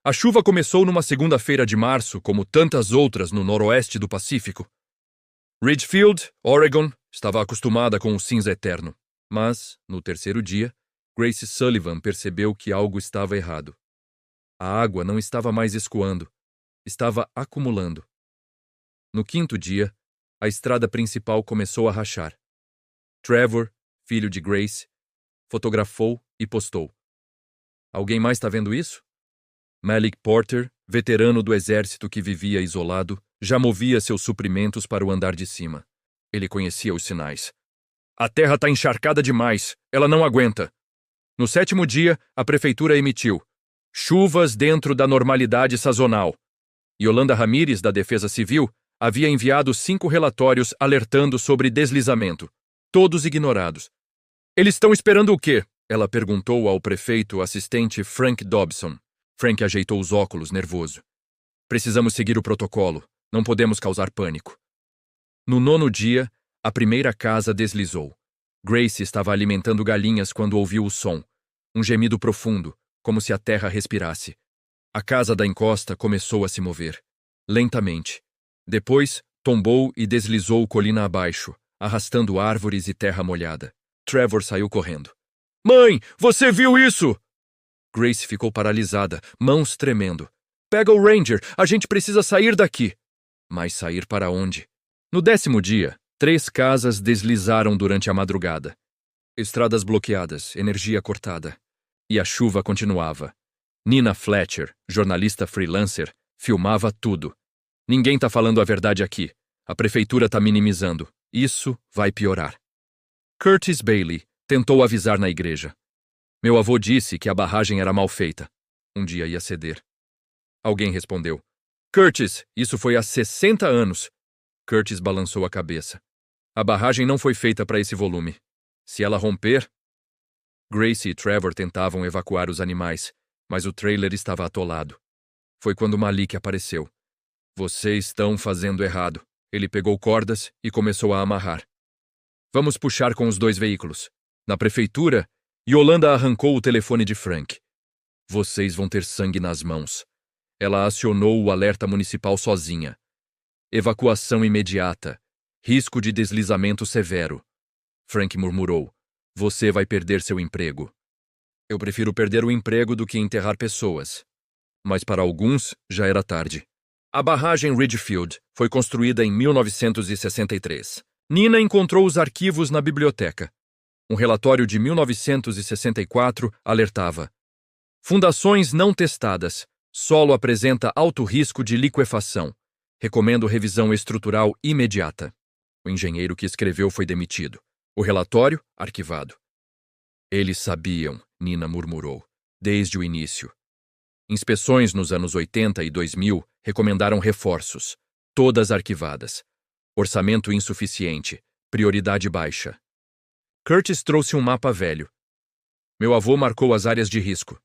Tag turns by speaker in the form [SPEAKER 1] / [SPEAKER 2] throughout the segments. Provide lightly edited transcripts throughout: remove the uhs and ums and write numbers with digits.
[SPEAKER 1] A chuva começou numa segunda-feira de março, como tantas outras no noroeste do Pacífico. Ridgefield, Oregon, estava acostumada com o cinza eterno. Mas, no terceiro dia, Grace Sullivan percebeu que algo estava errado. A água não estava mais escoando, estava acumulando. No quinto dia, a estrada principal começou a rachar. Trevor, filho de Grace, fotografou e postou. Alguém mais está vendo isso? Malik Porter, veterano do exército que vivia isolado, já movia seus suprimentos para o andar de cima. Ele conhecia os sinais. A terra está encharcada demais, ela não aguenta. No sétimo dia, a prefeitura emitiu chuvas dentro da normalidade sazonal. Yolanda Ramírez, da Defesa Civil, havia enviado 5 relatórios alertando sobre deslizamento, todos ignorados. Eles estão esperando o quê? Ela perguntou ao prefeito assistente Frank Dobson. Frank ajeitou os óculos, nervoso. Precisamos seguir o protocolo. Não podemos causar pânico. No nono dia, a primeira casa deslizou. Grace estava alimentando galinhas quando ouviu o som. Um gemido profundo, como se a terra respirasse. A casa da encosta começou a se mover. Lentamente. Depois, tombou e deslizou colina abaixo, arrastando árvores e terra molhada. Trevor saiu correndo. Mãe, você viu isso? Grace ficou paralisada, mãos tremendo. Pega o Ranger, a gente precisa sair daqui. Mas sair para onde? No 10º dia, 3 casas deslizaram durante a madrugada. Estradas bloqueadas, energia cortada. E a chuva continuava. Nina Fletcher, jornalista freelancer, filmava tudo. Ninguém tá falando a verdade aqui. A prefeitura tá minimizando. Isso vai piorar. Curtis Bailey tentou avisar na igreja. Meu avô disse que a barragem era mal feita. Um dia ia ceder. Alguém respondeu. Curtis, isso foi há 60 anos. Curtis balançou a cabeça. A barragem não foi feita para esse volume. Se ela romper... Grace e Trevor tentavam evacuar os animais, mas o trailer estava atolado. Foi quando Malik apareceu. Vocês estão fazendo errado. Ele pegou cordas e começou a amarrar. Vamos puxar com os 2 veículos. Na prefeitura, Yolanda arrancou o telefone de Frank. Vocês vão ter sangue nas mãos. Ela acionou o alerta municipal sozinha. Evacuação imediata. Risco de deslizamento severo. Frank murmurou. Você vai perder seu emprego. Eu prefiro perder o emprego do que enterrar pessoas. Mas para alguns, já era tarde. A barragem Ridgefield foi construída em 1963. Nina encontrou os arquivos na biblioteca. Um relatório de 1964 alertava. Fundações não testadas. Solo apresenta alto risco de liquefação. Recomendo revisão estrutural imediata. O engenheiro que escreveu foi demitido. O relatório, arquivado. Eles sabiam, Nina murmurou, desde o início. Inspeções nos anos 80 e 2000 recomendaram reforços, todas arquivadas. Orçamento insuficiente, prioridade baixa. Curtis trouxe um mapa velho. Meu avô marcou as áreas de risco.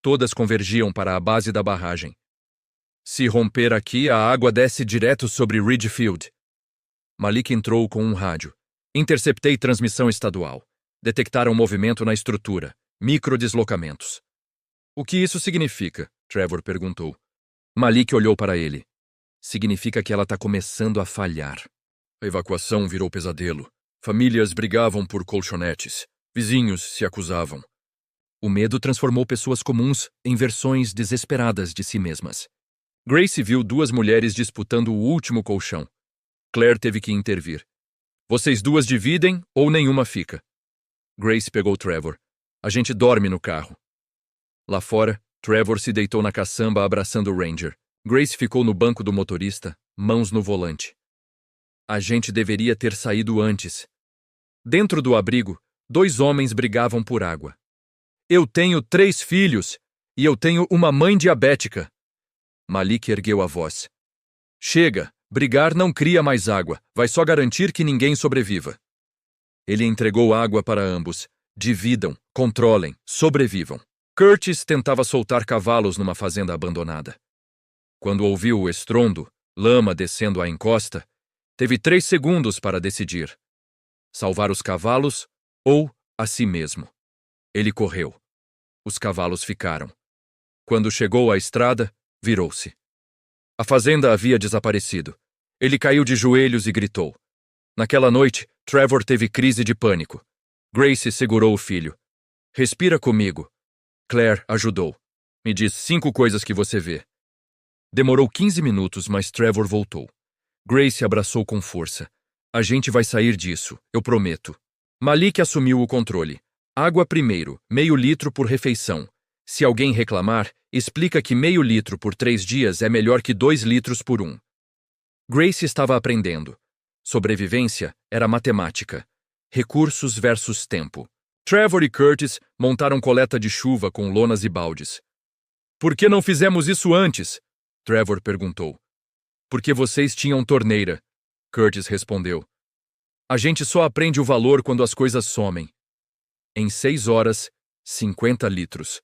[SPEAKER 1] Todas convergiam para a base da barragem. Se romper aqui, a água desce direto sobre Ridgefield. Malik entrou com um rádio. Interceptei transmissão estadual. Detectaram movimento na estrutura, microdeslocamentos. O que isso significa? Trevor perguntou. Malik olhou para ele. Significa que ela está começando a falhar. A evacuação virou pesadelo. Famílias brigavam por colchonetes. Vizinhos se acusavam. O medo transformou pessoas comuns em versões desesperadas de si mesmas. Grace viu 2 mulheres disputando o último colchão. Claire teve que intervir. Vocês 2 dividem ou nenhuma fica. Grace pegou Trevor. A gente dorme no carro. Lá fora, Trevor se deitou na caçamba abraçando o Ranger. Grace ficou no banco do motorista, mãos no volante. A gente deveria ter saído antes. Dentro do abrigo, 2 homens brigavam por água. Eu tenho 3 filhos e eu tenho uma mãe diabética. Malik ergueu a voz. Chega, brigar não cria mais água, vai só garantir que ninguém sobreviva. Ele entregou água para ambos. Dividam, controlem, sobrevivam. Curtis tentava soltar cavalos numa fazenda abandonada. Quando ouviu o estrondo, lama descendo a encosta, teve 3 segundos para decidir. Salvar os cavalos ou a si mesmo. Ele correu. Os cavalos ficaram. Quando chegou à estrada, virou-se. A fazenda havia desaparecido. Ele caiu de joelhos e gritou. Naquela noite, Trevor teve crise de pânico. Grace segurou o filho. Respira comigo. Claire ajudou. Me diz 5 coisas que você vê. Demorou 15 minutos, mas Trevor voltou. Grace abraçou com força. A gente vai sair disso, eu prometo. Malik assumiu o controle. Água primeiro, meio litro por refeição. Se alguém reclamar, explica que meio litro por 3 dias é melhor que 2 litros por 1. Grace estava aprendendo. Sobrevivência era matemática. Recursos versus tempo. Trevor e Curtis montaram coleta de chuva com lonas e baldes. Por que não fizemos isso antes? Trevor perguntou. Porque vocês tinham torneira, Curtis respondeu. A gente só aprende o valor quando as coisas somem. Em 6 horas, 50 litros.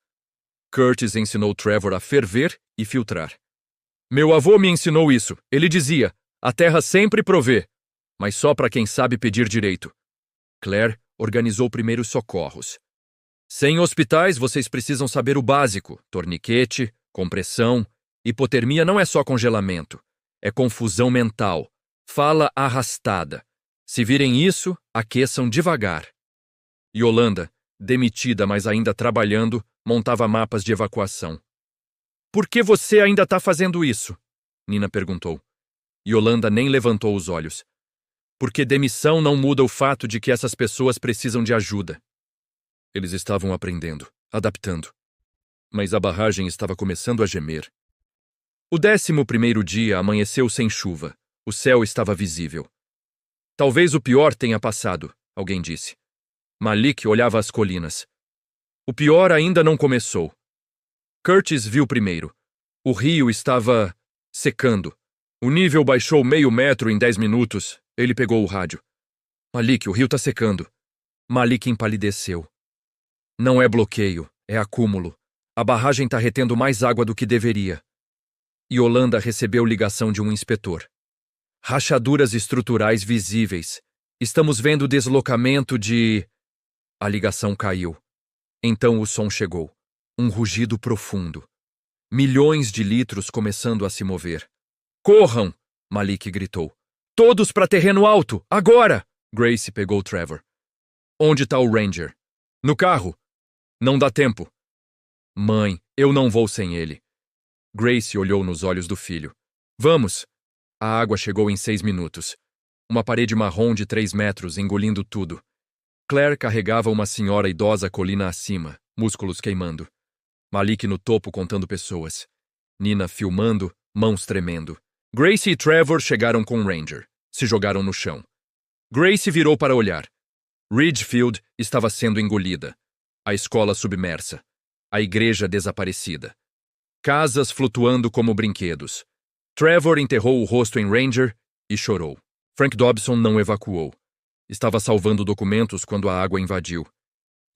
[SPEAKER 1] Curtis ensinou Trevor a ferver e filtrar. Meu avô me ensinou isso. Ele dizia, a terra sempre provê, mas só para quem sabe pedir direito. Claire organizou primeiros socorros. Sem hospitais, vocês precisam saber o básico. Torniquete, compressão. Hipotermia não é só congelamento. É confusão mental. Fala arrastada. Se virem isso, aqueçam devagar. Yolanda, demitida, mas ainda trabalhando, montava mapas de evacuação. Por que você ainda está fazendo isso? Nina perguntou. Yolanda nem levantou os olhos. Porque demissão não muda o fato de que essas pessoas precisam de ajuda. Eles estavam aprendendo, adaptando. Mas a barragem estava começando a gemer. O 11º dia amanheceu sem chuva. O céu estava visível. Talvez o pior tenha passado, alguém disse. Malik olhava as colinas. O pior ainda não começou. Curtis viu primeiro. O rio estava secando. O nível baixou meio metro em 10 minutos. Ele pegou o rádio. Malik, o rio está secando. Malik empalideceu. Não é bloqueio, é acúmulo. A barragem está retendo mais água do que deveria. Yolanda recebeu ligação de um inspetor. Rachaduras estruturais visíveis. Estamos vendo deslocamento de... A ligação caiu. Então o som chegou. Um rugido profundo. Milhões de litros começando a se mover. Corram! Malik gritou. Todos para terreno alto, agora! Grace pegou Trevor. Onde está o Ranger? No carro. Não dá tempo. Mãe, eu não vou sem ele. Grace olhou nos olhos do filho. Vamos! A água chegou em 6 minutos. Uma parede marrom de 3 metros, engolindo tudo. Claire carregava uma senhora idosa colina acima, músculos queimando. Malik no topo contando pessoas. Nina filmando, mãos tremendo. Grace e Trevor chegaram com o Ranger. Se jogaram no chão. Grace virou para olhar. Ridgefield estava sendo engolida. A escola submersa. A igreja desaparecida. Casas flutuando como brinquedos. Trevor enterrou o rosto em Ranger e chorou. Frank Dobson não evacuou. Estava salvando documentos quando a água invadiu.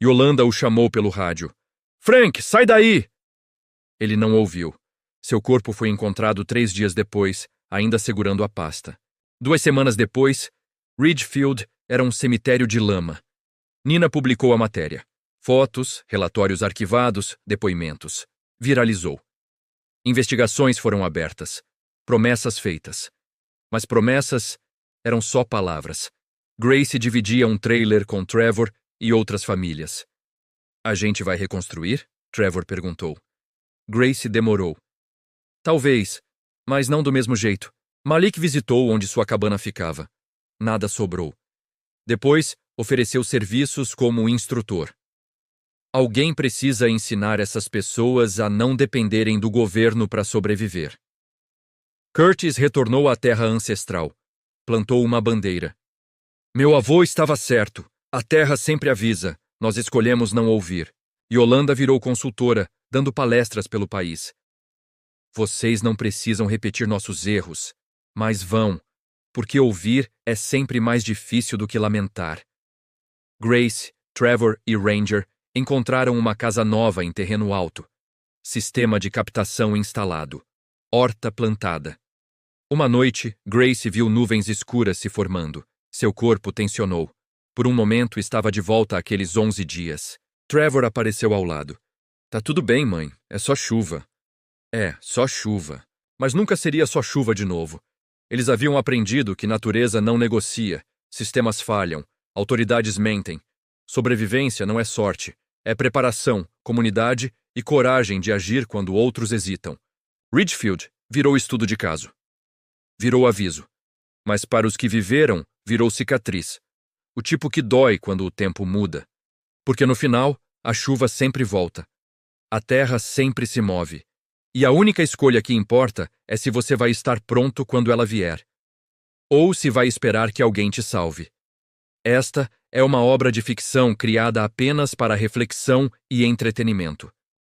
[SPEAKER 1] Yolanda o chamou pelo rádio. Frank, sai daí! Ele não ouviu. Seu corpo foi encontrado 3 dias depois, ainda segurando a pasta. 2 semanas depois, Ridgefield era um cemitério de lama. Nina publicou a matéria. Fotos, relatórios arquivados, depoimentos. Viralizou. Investigações foram abertas. Promessas feitas. Mas promessas eram só palavras. Grace dividia um trailer com Trevor e outras famílias. A gente vai reconstruir? Trevor perguntou. Grace demorou. Talvez, mas não do mesmo jeito. Malik visitou onde sua cabana ficava. Nada sobrou. Depois, ofereceu serviços como instrutor. Alguém precisa ensinar essas pessoas a não dependerem do governo para sobreviver. Curtis retornou à terra ancestral. Plantou uma bandeira. Meu avô estava certo. A terra sempre avisa. Nós escolhemos não ouvir. Yolanda virou consultora, dando palestras pelo país. Vocês não precisam repetir nossos erros, mas vão, porque ouvir é sempre mais difícil do que lamentar. Grace, Trevor e Ranger encontraram uma casa nova em terreno alto. Sistema de captação instalado. Horta plantada. Uma noite, Grace viu nuvens escuras se formando. Seu corpo tensionou. Por um momento, estava de volta àqueles 11 dias. Trevor apareceu ao lado. Tá tudo bem, mãe. É só chuva. Só chuva. Mas nunca seria só chuva de novo. Eles haviam aprendido que natureza não negocia, sistemas falham, autoridades mentem. Sobrevivência não é sorte, é preparação, comunidade e coragem de agir quando outros hesitam. Ridgefield virou estudo de caso. Virou aviso. Mas para os que viveram, virou cicatriz. O tipo que dói quando o tempo muda. Porque no final, a chuva sempre volta. A terra sempre se move. E a única escolha que importa é se você vai estar pronto quando ela vier. Ou se vai esperar que alguém te salve. Esta é uma obra de ficção criada apenas para reflexão e entretenimento.